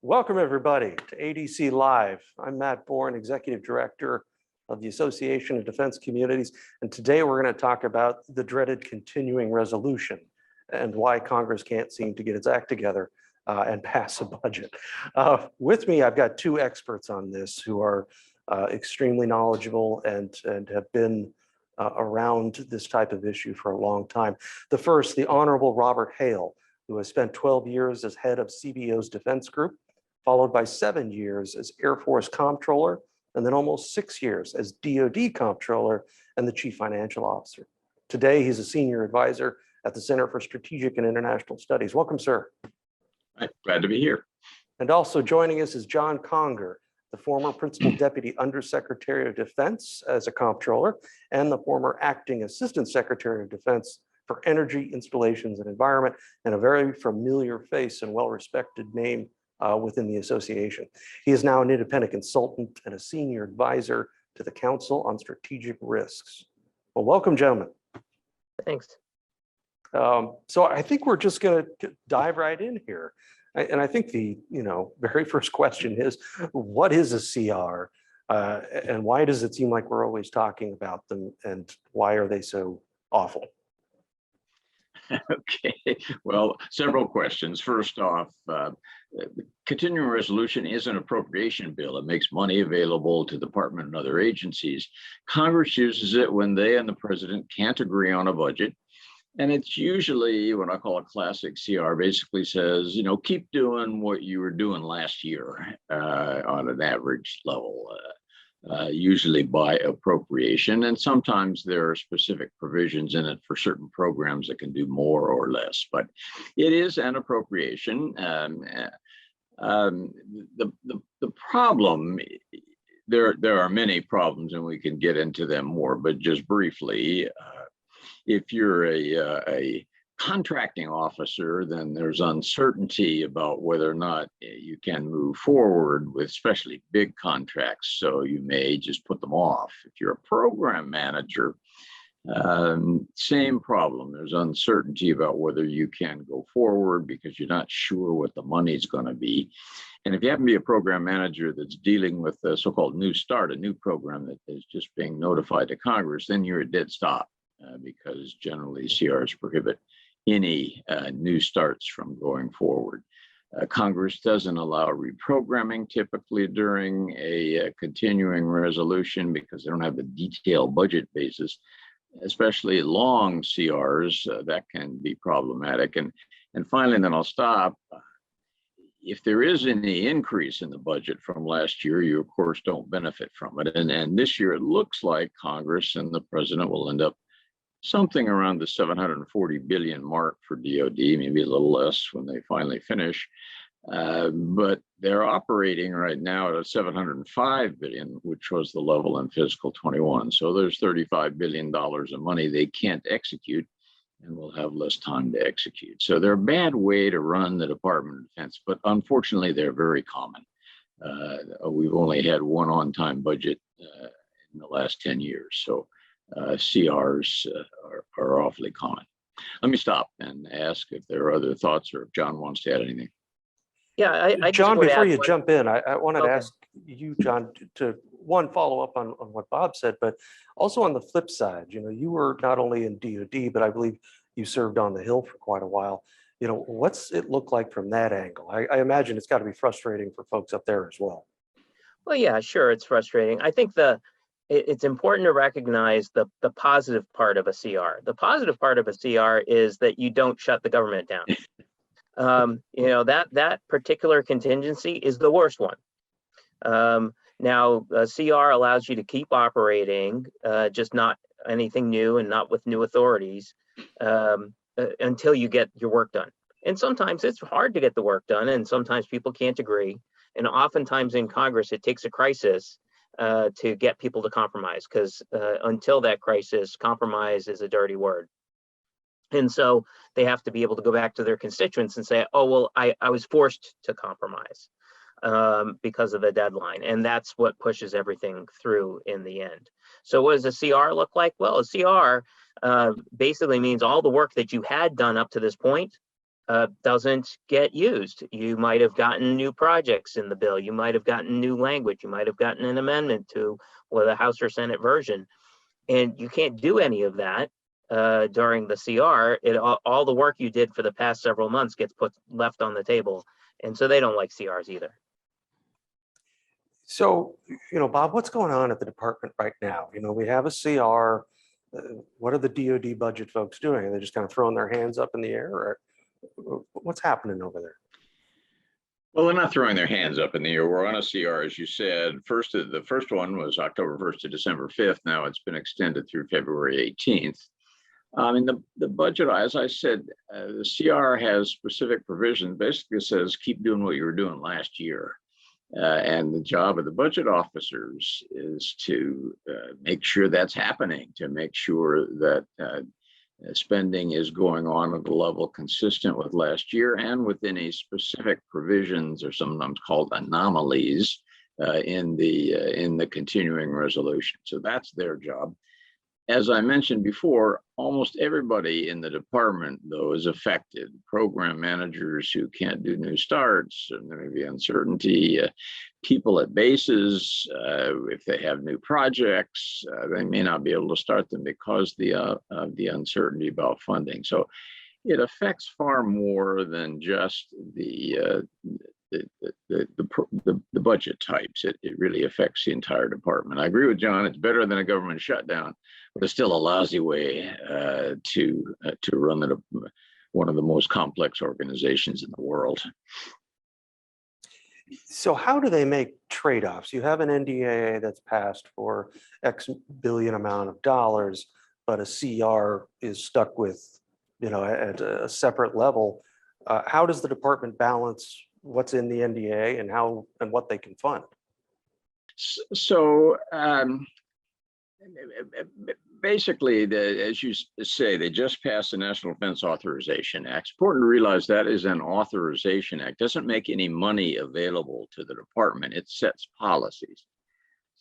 Welcome, everybody, to ADC Live. I'm Matt Bourne, Executive Director of the Association of Defense Communities, and today we're going to talk about the dreaded continuing resolution and why Congress can't seem to get its act together and pass a budget. With me, I've got two experts on this who are extremely knowledgeable and have been around this type of issue for a long time. The first, the Honorable Robert Hale, who has spent 12 years as head of CBO's Defense Group, followed by 7 years as Air Force Comptroller, and then almost 6 years as DoD Comptroller and the Chief Financial Officer. Today, he's a senior advisor at the Center for Strategic and International Studies. Welcome, sir. Glad to be here. And also joining us is John Conger, the former Principal Deputy Undersecretary of Defense as a Comptroller, and the former Acting Assistant Secretary of Defense for Energy, Installations, and Environment, and a very familiar face and well-respected name within the association. He is now an independent consultant and a senior advisor to the Council on Strategic Risks. Well, welcome, gentlemen. Thanks. So I think we're just going to dive right in here. And I think the very first question is, what is a CR? And why does it seem like we're always talking about them? And why are they so awful? Okay, well, several questions. First off, the continuing resolution is an appropriation bill. It makes money available to the department and other agencies. Congress uses it when they and the president can't agree on a budget. And it's usually what I call a classic CR, basically says, keep doing what you were doing last year on an average level. Usually by appropriation, and sometimes there are specific provisions in it for certain programs that can do more or less, but it is an appropriation. The problem, there are many problems, and we can get into them more, but just briefly, if you're a contracting officer, then there's uncertainty about whether or not you can move forward with especially big contracts, so you may just put them off. If you're a program manager, same problem. There's uncertainty about whether you can go forward because you're not sure what the money's going to be. And if you happen to be a program manager that's dealing with the so-called new start, a new program that is just being notified to Congress, then you're a dead stop because generally CRs prohibit any new starts from going forward. Congress doesn't allow reprogramming typically during a continuing resolution because they don't have a detailed budget basis, especially long CRs that can be problematic. And finally, and then I'll stop. If there is any increase in the budget from last year, you of course don't benefit from it. And this year it looks like Congress and the president will end up something around the 740 billion mark for DoD, maybe a little less when they finally finish. But they're operating right now at 705 billion, which was the level in fiscal 21. So there's $35 billion of money they can't execute and will have less time to execute. So they're a bad way to run the Department of Defense, but unfortunately they're very common. We've only had one on-time budget in the last 10 years. So CRs are awfully common. Let me stop and ask if there are other thoughts or if John wants to add anything. Yeah, I John, before you jump in, I wanted to Okay. ask you, John, to one, follow up on what Bob said, but also on the flip side, you were not only in DoD, but I believe you served on the Hill for quite a while. What's it look like from that angle? I imagine it's got to be frustrating for folks up there as well. Well, yeah, sure, it's frustrating. I think it's important to recognize the positive part of a CR. The positive part of a CR is that you don't shut the government down. That particular contingency is the worst one. Now, a CR allows you to keep operating, just not anything new and not with new authorities until you get your work done. And sometimes it's hard to get the work done, and sometimes people can't agree. And oftentimes in Congress, it takes a crisis to get people to compromise, because until that crisis, compromise is a dirty word. And so they have to be able to go back to their constituents and say, oh, well, I was forced to compromise because of the deadline. And that's what pushes everything through in the end. So what does a CR look like? Well, a CR basically means all the work that you had done up to this point doesn't get used. You might have gotten new projects in the bill. You might have gotten new language. You might have gotten an amendment to the House or Senate version. And you can't do any of that during the CR. All the work you did for the past several months gets left on the table. And so they don't like CRs either. So, Bob, what's going on at the department right now? We have a CR. What are the DoD budget folks doing? Are they just kind of throwing their hands up in the air, or what's happening over there? Well, they're not throwing their hands up in the air. We're on a CR, as you said. The first one was October 1st to December 5th. Now it's been extended through February 18th. The budget, as I said, the CR has specific provisions. Basically says keep doing what you were doing last year. And the job of the budget officers is to make sure that's happening, to make sure that spending is going on at a level consistent with last year and within a specific provisions, or sometimes called anomalies, in the continuing resolution. So that's their job. As I mentioned before, almost everybody in the department, though, is affected. Program managers who can't do new starts, and there may be uncertainty. People at bases, if they have new projects, they may not be able to start them because of the uncertainty about funding. So it affects far more than just the budget types. It really affects the entire department. I agree with John. It's better than a government shutdown, but it's still a lousy way to run one of the most complex organizations in the world. So how do they make trade-offs? You have an NDAA that's passed for X billion amount of dollars, but a CR is stuck with, at a separate level. How does the department balance what's in the NDAA and what they can fund? So basically, as you say, they just passed the National Defense Authorization Act. It's important to realize that is an authorization act. It doesn't make any money available to the department. It sets policies.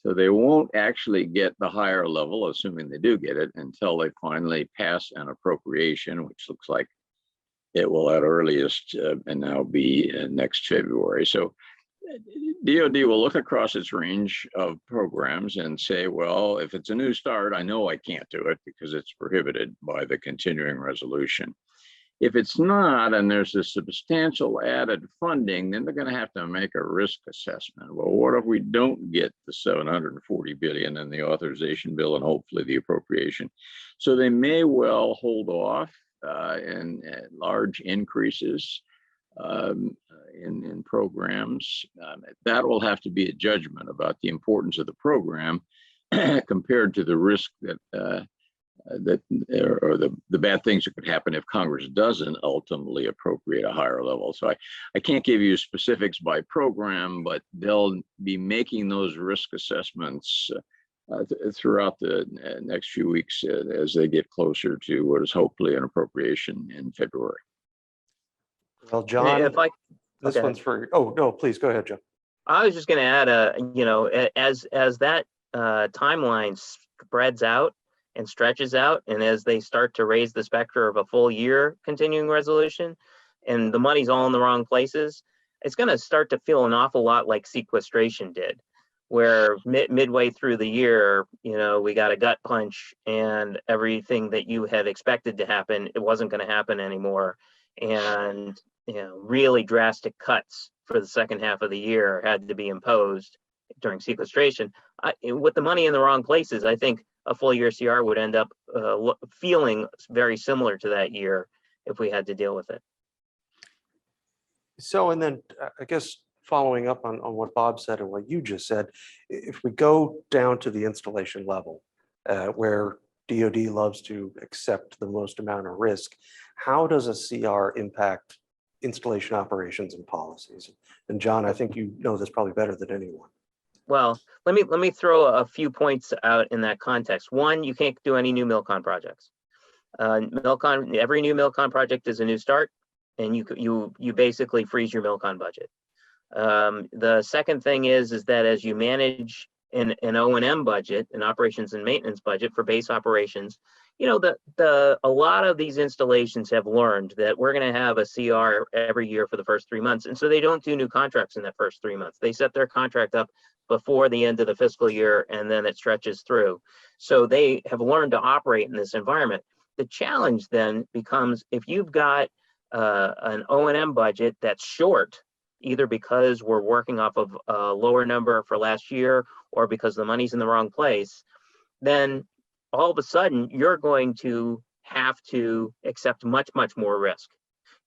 So they won't actually get the higher level, assuming they do get it, until they finally pass an appropriation, which looks like it will at earliest and now be next February. So DoD will look across its range of programs and say, well, if it's a new start, I know I can't do it because it's prohibited by the continuing resolution. If it's not, and there's a substantial added funding, then they're going to have to make a risk assessment. Well, what if we don't get the $740 billion in the authorization bill and hopefully the appropriation? So they may well hold off in large increases in programs. That will have to be a judgment about the importance of the program compared to the risk that the bad things that could happen if Congress doesn't ultimately appropriate a higher level. So I can't give you specifics by program, but they'll be making those risk assessments throughout the next few weeks as they get closer to what is hopefully an appropriation in February. Well, John, this okay. one's for, oh, no, please go ahead, John. I was just going to add, as that timeline spreads out and stretches out, and as they start to raise the specter of a full year continuing resolution, and the money's all in the wrong places, it's going to start to feel an awful lot like sequestration did, where midway through the year, we got a gut punch, and everything that you had expected to happen, it wasn't going to happen anymore, and really drastic cuts for the second half of the year had to be imposed during sequestration. With the money in the wrong places, I think a full year CR would end up feeling very similar to that year if we had to deal with it. So, and then I guess following up on what Bob said and what you just said, if we go down to the installation level, where DoD loves to accept the most amount of risk, how does a CR impact installation operations and policies? And John, I think you know this probably better than anyone. Well, let me throw a few points out in that context. One, you can't do any new MILCON projects. Every new MILCON project is a new start, and you basically freeze your MILCON budget. The second thing is that as you manage an O&M budget, an operations and maintenance budget for base operations, a lot of these installations have learned that we're going to have a CR every year for the first 3 months. And so they don't do new contracts in that first 3 months. They set their contract up before the end of the fiscal year, and then it stretches through. So they have learned to operate in this environment. The challenge then becomes if you've got an O&M budget that's short, either because we're working off of a lower number for last year or because the money's in the wrong place, then all of a sudden you're going to have to accept much, much more risk.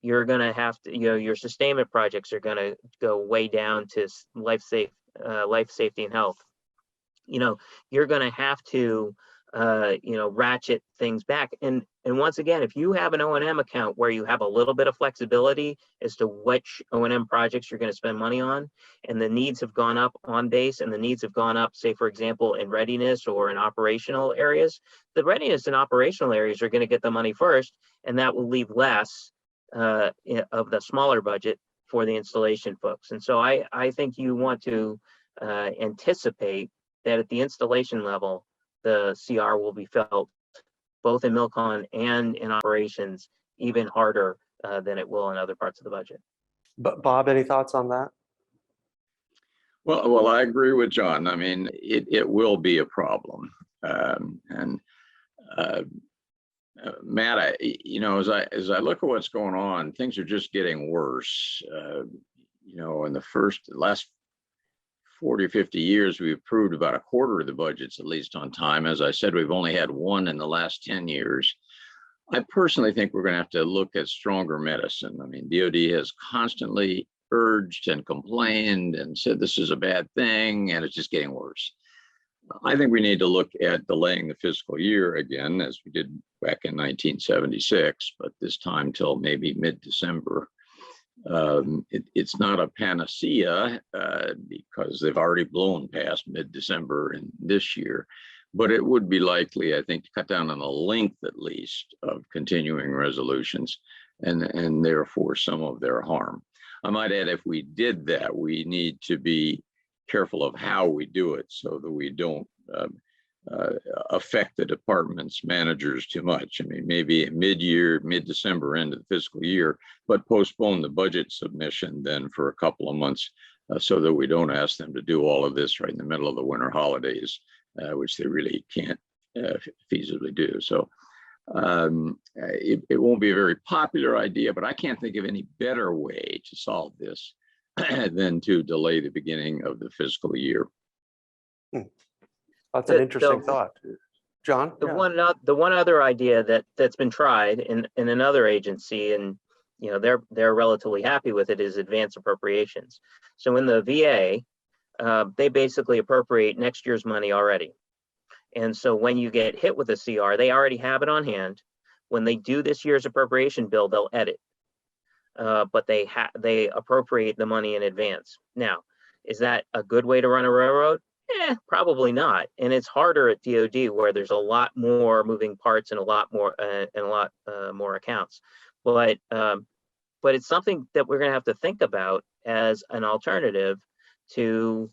You're going to have to, your sustainment projects are going to go way down to life safety and health. You're going to have to, ratchet things back. And once again, if you have an O&M account where you have a little bit of flexibility as to which O&M projects you're going to spend money on, and the needs have gone up on base and the needs have gone up, say, for example, in readiness or in operational areas, the readiness and operational areas are going to get the money first, and that will leave less of the smaller budget for the installation folks. And so I think you want to anticipate that at the installation level, the CR will be felt both in Milcon and in operations even harder than it will in other parts of the budget. But Bob, any thoughts on that? Well, I agree with John. I mean, it will be a problem. Matt, as I look at what's going on, things are just getting worse. In the last 40 or 50 years, we've approved about a quarter of the budgets, at least on time. As I said, we've only had one in the last 10 years. I personally think we're going to have to look at stronger medicine. I mean, DOD has constantly urged and complained and said this is a bad thing, and it's just getting worse. I think we need to look at delaying the fiscal year again, as we did back in 1976, but this time till maybe mid-December. It's not a panacea because they've already blown past mid-December in this year, but it would be likely, I think, to cut down on the length at least of continuing resolutions and therefore some of their harm. I might add, if we did that, we need to be careful of how we do it so that we don't affect the department's managers too much. I mean, maybe mid-year, mid-December, end of the fiscal year, but postpone the budget submission then for a couple of months so that we don't ask them to do all of this right in the middle of the winter holidays, which they really can't feasibly do. So it won't be a very popular idea, but I can't think of any better way to solve this than to delay the beginning of the fiscal year. That's an interesting thought. John? The one other idea that's been tried in another agency, and they're relatively happy with it, is advance appropriations. So in the VA, they basically appropriate next year's money already. And so when you get hit with a CR, they already have it on hand. When they do this year's appropriation bill, they'll edit. But they appropriate the money in advance. Now, is that a good way to run a railroad? Probably not. And it's harder at DoD, where there's a lot more moving parts and a lot more accounts. But it's something that we're going to have to think about as an alternative to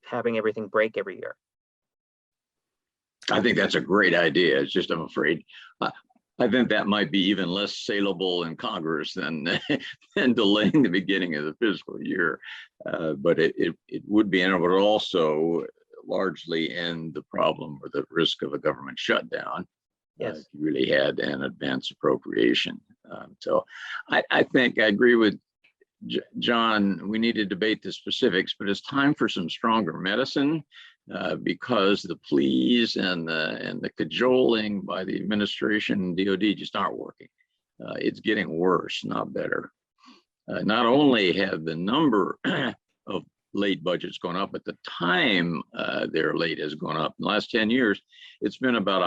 having everything break every year. I think that's a great idea. It's just, I'm afraid, I think that might be even less saleable in Congress than delaying the beginning of the fiscal year. But it would be, and it would also largely end the problem or the risk of a government shutdown. Yes. If you really had an advance appropriation. So I think I agree with John. We need to debate the specifics, but it's time for some stronger medicine. Because the pleas and the cajoling by the administration and DOD just aren't working. It's getting worse, not better. Not only have the number of late budgets gone up, but the time they're late has gone up. In the last 10 years, it's been about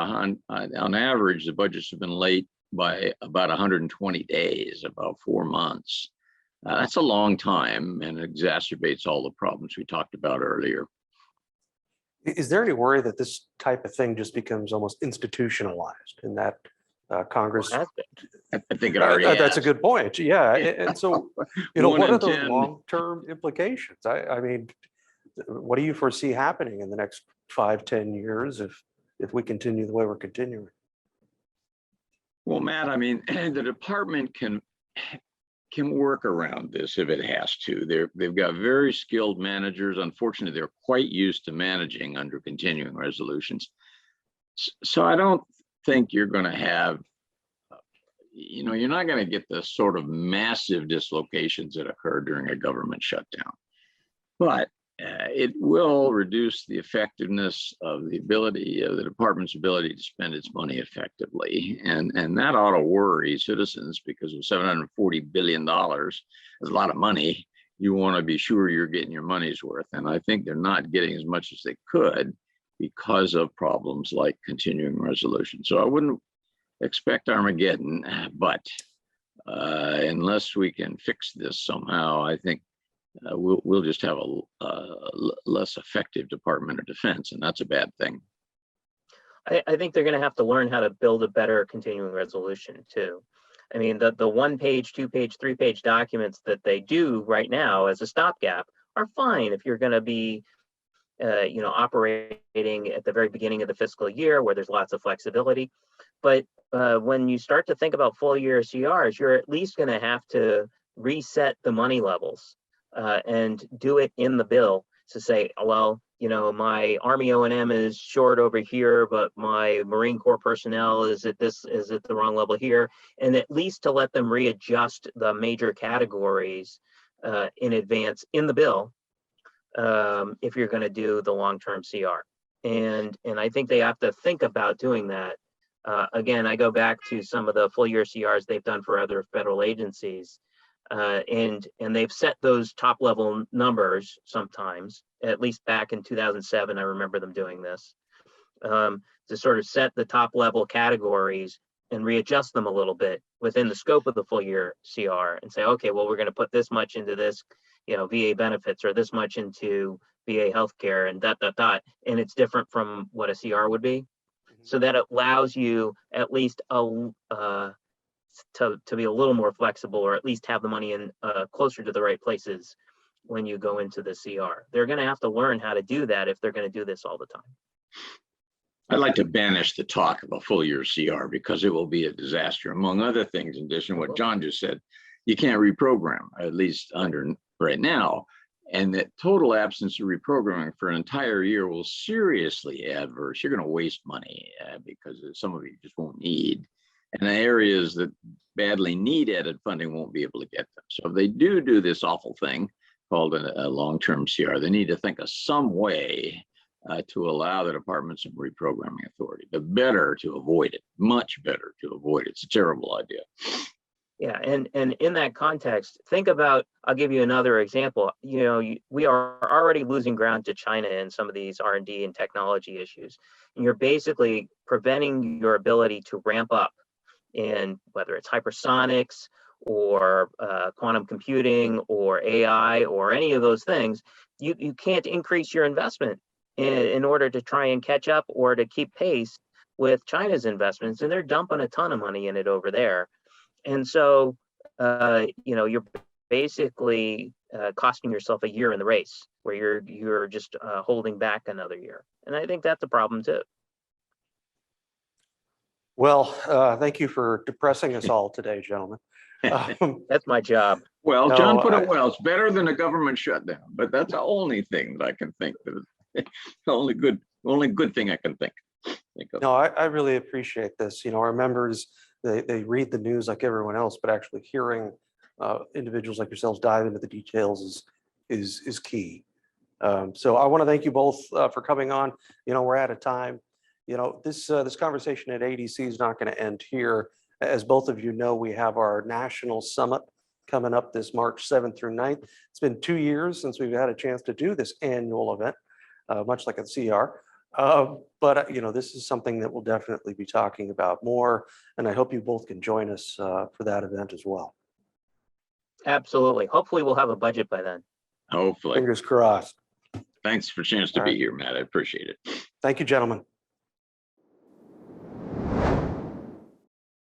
on average, the budgets have been late by about 120 days, about 4 months. That's a long time, and it exacerbates all the problems we talked about earlier. Is there any worry that this type of thing just becomes almost institutionalized in that Congress? I think it already That's a has. good point. Yeah. And so, what are the 10. long-term implications? I mean, what do you foresee happening in the next 5-10 years if we continue the way we're continuing? Well, Matt, I mean, the department can work around this if it has to. They've got very skilled managers. Unfortunately, they're quite used to managing under continuing resolutions. So I don't think you're going to have, you're not going to get the sort of massive dislocations that occur during a government shutdown. But it will reduce the effectiveness of the department's ability to spend its money effectively. And that ought to worry citizens, because of $740 billion is a lot of money. You want to be sure you're getting your money's worth. And I think they're not getting as much as they could because of problems like continuing resolution. So I wouldn't expect Armageddon, but unless we can fix this somehow, I think we'll just have a less effective Department of Defense, and that's a bad thing. I think they're going to have to learn how to build a better continuing resolution too. I mean, the 1-page, 2-page, 3-page documents that they do right now as a stopgap are fine if you're going to be, operating at the very beginning of the fiscal year where there's lots of flexibility. But when you start to think about full year CRs, you're at least going to have to reset the money levels. And do it in the bill to say, well, my Army O&M is short over here, but my Marine Corps personnel is at the wrong level here, and at least to let them readjust the major categories in advance in the bill if you're going to do the long-term CR. And I think they have to think about doing that. Again, I go back to some of the full year CRs they've done for other federal agencies. And they've set those top level numbers sometimes, at least back in 2007, I remember them doing this, to sort of set the top level categories and readjust them a little bit within the scope of the full year CR and say, okay, well, we're going to put this much into this, VA benefits, or this much into VA healthcare, and dot. And it's different from what a CR would be. So that it allows you at least to be a little more flexible, or at least have the money in closer to the right places when you go into the CR. They're going to have to learn how to do that if they're going to do this all the time. I'd like to banish the talk of a full year CR because it will be a disaster. Among other things, in addition to what John just said, you can't reprogram, at least under right now. And that total absence of reprogramming for an entire year will seriously adverse. You're going to waste money because some of it you just won't need. And the areas that badly need added funding won't be able to get them. So if they do this awful thing called a long-term CR, they need to think of some way to allow the department some reprogramming authority. The better to avoid it, much better to avoid it. It's a terrible idea. Yeah, and in that context, think about, I'll give you another example. We are already losing ground to China in some of these R&D and technology issues. And you're basically preventing your ability to ramp up in whether it's hypersonics or quantum computing or AI or any of those things. You can't increase your investment in order to try and catch up or to keep pace with China's investments, and they're dumping a ton of money in it over there. And so, you're basically costing yourself a year in the race where you're just holding back another year. And I think that's a problem too. Well, thank you for depressing us all today, gentlemen. That's my job. Well, no, John put it well. It's better than a government shutdown, but that's the only thing that I can think of. The only good thing I can think of. No, I really appreciate this. Our members, they read the news like everyone else, but actually hearing individuals like yourselves dive into the details is key. So I want to thank you both for coming on. We're out of time. This conversation at ADC is not going to end here. As both of you know, we have our national summit coming up this March 7th through 9th. It's been 2 years since we've had a chance to do this annual event, much like a CR. But this is something that we'll definitely be talking about more, and I hope you both can join us for that event as well. Absolutely. Hopefully we'll have a budget by then. Hopefully. Fingers crossed. Thanks for a chance to be here, Matt. I appreciate it. Thank you, gentlemen.